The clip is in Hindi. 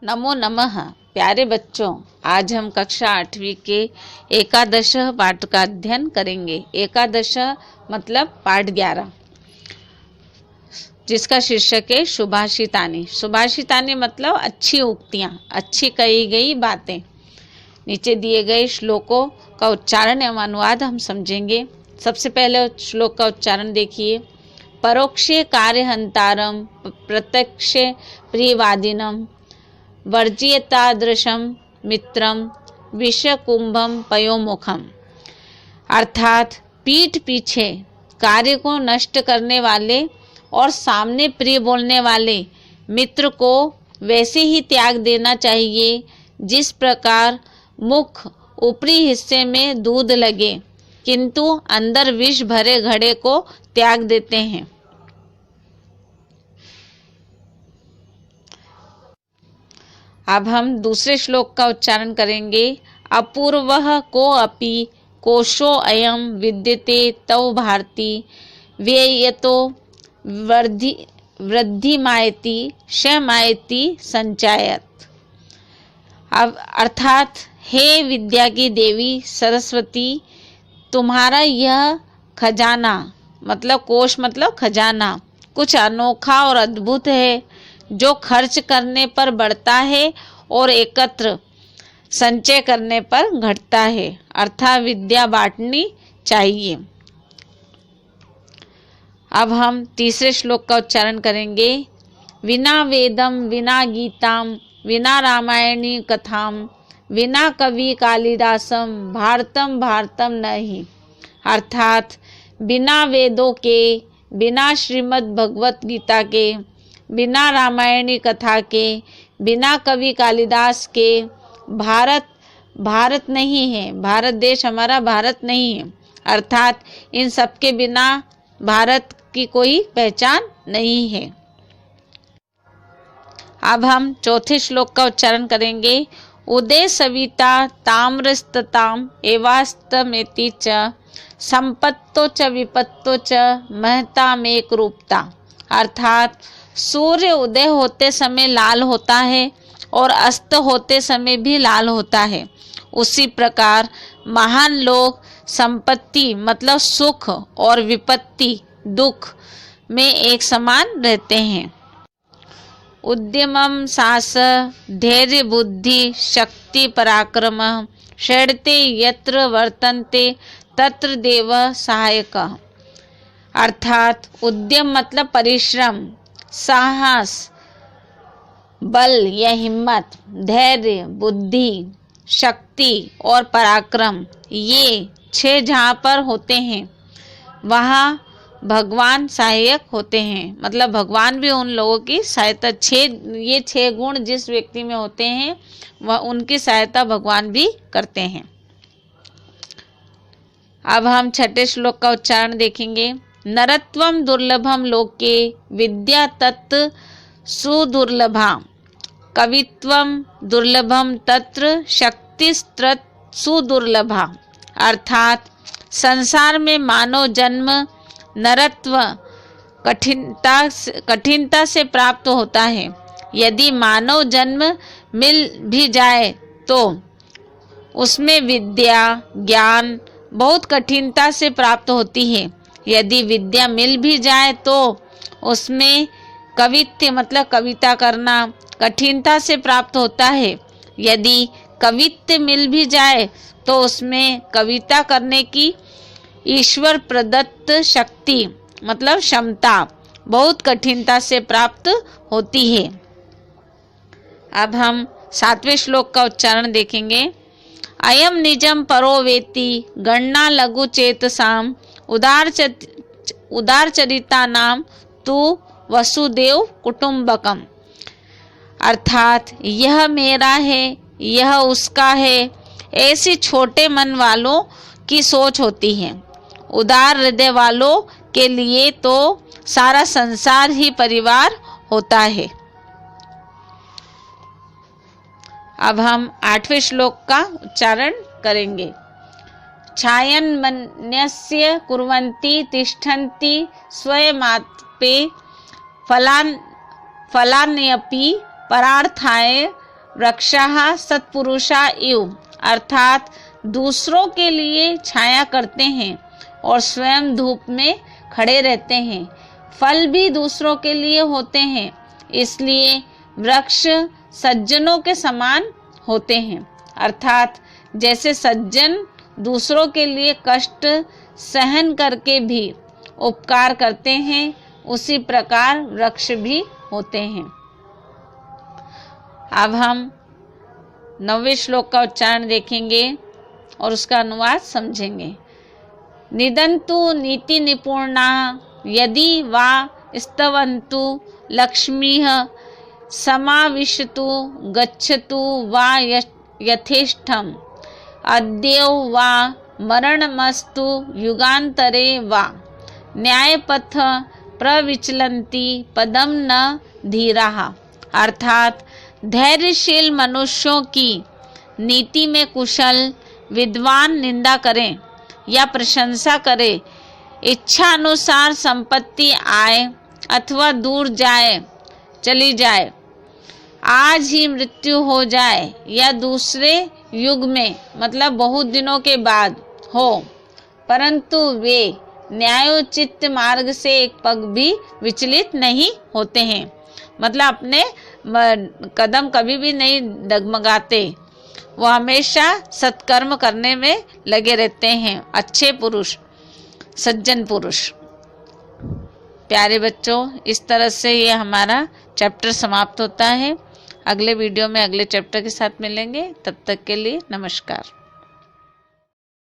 नमो नमः। प्यारे बच्चों, आज हम कक्षा 8वीं के एकादश पाठ का अध्ययन करेंगे। एकादश मतलब पाठ 11, जिसका शीर्षक है सुभाषितानि। सुभाषितानि मतलब अच्छी उक्तियाँ, अच्छी कही गई बातें। नीचे दिए गए श्लोकों का उच्चारण एवं अनुवाद हम समझेंगे। सबसे पहले श्लोक का उच्चारण देखिए। परोक्षे कार्यहंतारम प्रत्यक्षे प्रियवादिनम वर्जियतादृशम मित्रम विषकुंभम पयोमुखम। अर्थात पीठ पीछे कार्य को नष्ट करने वाले और सामने प्रिय बोलने वाले मित्र को वैसे ही त्याग देना चाहिए जिस प्रकार मुख ऊपरी हिस्से में दूध लगे किंतु अंदर विष भरे घड़े को त्याग देते हैं। अब हम दूसरे श्लोक का उच्चारण करेंगे। अपूर्वः को अपि कोशो अयम विद्यते तव भारती व्ययतो वृद्धिमायति क्षमायति संचायत। अब अर्थात हे विद्या की देवी सरस्वती, तुम्हारा यह खजाना मतलब कोश मतलब खजाना कुछ अनोखा और अद्भुत है, जो खर्च करने पर बढ़ता है और एकत्र संचय करने पर घटता है। अर्थात विद्या बांटनी चाहिए। अब हम तीसरे श्लोक का उच्चारण करेंगे। विना वेदम विना गीताम विना रामायणी कथाम विना कवि कालिदासम भारतम भारतम नहीं। अर्थात बिना वेदों के, बिना श्रीमद् भगवत गीता के, बिना रामायणी कथा के, बिना कवि कालिदास के भारत भारत नहीं है। भारत देश हमारा भारत नहीं है। अर्थात इन सब के बिना भारत की कोई पहचान नहीं है। अब हम चौथे श्लोक का उच्चारण करेंगे। उदय सविता ताम्रस्तताम एवास्तमेति च संपत्तो च विपत्तो च महतामेक रूपता। अर्थात सूर्य उदय होते समय लाल होता है और अस्त होते समय भी लाल होता है, उसी प्रकार महान लोग संपत्ति मतलब सुख और विपत्ति दुख में एक समान रहते हैं। उद्यमम साहस धैर्य बुद्धि शक्ति पराक्रम षडते यत्र वर्तन्ते तत्र देव सहायक। अर्थात उद्यम मतलब परिश्रम, साहस बल या हिम्मत, धैर्य बुद्धि शक्ति और पराक्रम, ये 6 जहाँ पर होते हैं वहाँ भगवान सहायक होते हैं। मतलब भगवान भी उन लोगों की सहायता, ये 6 गुण जिस व्यक्ति में होते हैं वह उनकी सहायता भगवान भी करते हैं। अब हम छठे श्लोक का उच्चारण देखेंगे। नरत्वम दुर्लभम लोके विद्या तत् सुदुर्लभा कवित्वम दुर्लभम तत्र शक्तिस्त्रत सुदुर्लभा। अर्थात संसार में मानव जन्म नरत्व कठिनता से प्राप्त होता है। यदि मानव जन्म मिल भी जाए तो उसमें विद्या ज्ञान बहुत कठिनता से प्राप्त होती है। यदि विद्या मिल भी जाए तो उसमें कवित्व मतलब कविता करना कठिनता से प्राप्त होता है। यदि कवित्व मिल भी जाए तो उसमें कविता करने की ईश्वर प्रदत्त शक्ति मतलब क्षमता बहुत कठिनता से प्राप्त होती है। अब हम 7वें श्लोक का उच्चारण देखेंगे। अयम निजम परो वेति गणना लघु चेतसाम उदार चरिता नाम तु वसुदेव कुटुंबकम। अर्थात यह मेरा है, यह उसका है, ऐसी छोटे मन वालों की सोच होती है। उदार हृदय वालों के लिए तो सारा संसार ही परिवार होता है। अब हम 8वें श्लोक का उच्चारण करेंगे। छायन मन्यस्य कुर्वन्ति तिष्ठन्ति स्वयमात्पे फलान्यपि परार्थाय वृक्षाः सत्पुरुषा इव, अर्थात दूसरों के लिए छाया करते हैं और स्वयं धूप में खड़े रहते हैं। फल भी दूसरों के लिए होते हैं, इसलिए वृक्ष सज्जनों के समान होते हैं। अर्थात जैसे सज्जन दूसरों के लिए कष्ट सहन करके भी उपकार करते हैं, उसी प्रकार वृक्ष भी होते हैं। अब हम 9वें श्लोक का उच्चारण देखेंगे और उसका अनुवाद समझेंगे। निदन्तु नीति निपुणा यदि वा स्तवन्तु लक्ष्मीः समाविशतु गच्छतु वा यथेष्टम् अद्यौ वा मरणमस्तु युगान्तरे वा न्यायपथ प्रविचलन्ति पदम न धीराः। अर्थात धैर्यशील मनुष्यों की नीति में कुशल विद्वान निंदा करें या प्रशंसा करे, इच्छा अनुसार संपत्ति आए अथवा दूर चली जाए, आज ही मृत्यु हो जाए या दूसरे युग में मतलब बहुत दिनों के बाद हो, परंतु वे न्यायोचित मार्ग से एक पग भी विचलित नहीं होते हैं। मतलब अपने कदम कभी भी नहीं डगमगाते, वो हमेशा सत्कर्म करने में लगे रहते हैं। अच्छे पुरुष, सज्जन पुरुष। प्यारे बच्चों, इस तरह से ये हमारा चैप्टर समाप्त होता है। अगले वीडियो में अगले चैप्टर के साथ मिलेंगे। तब तक के लिए नमस्कार।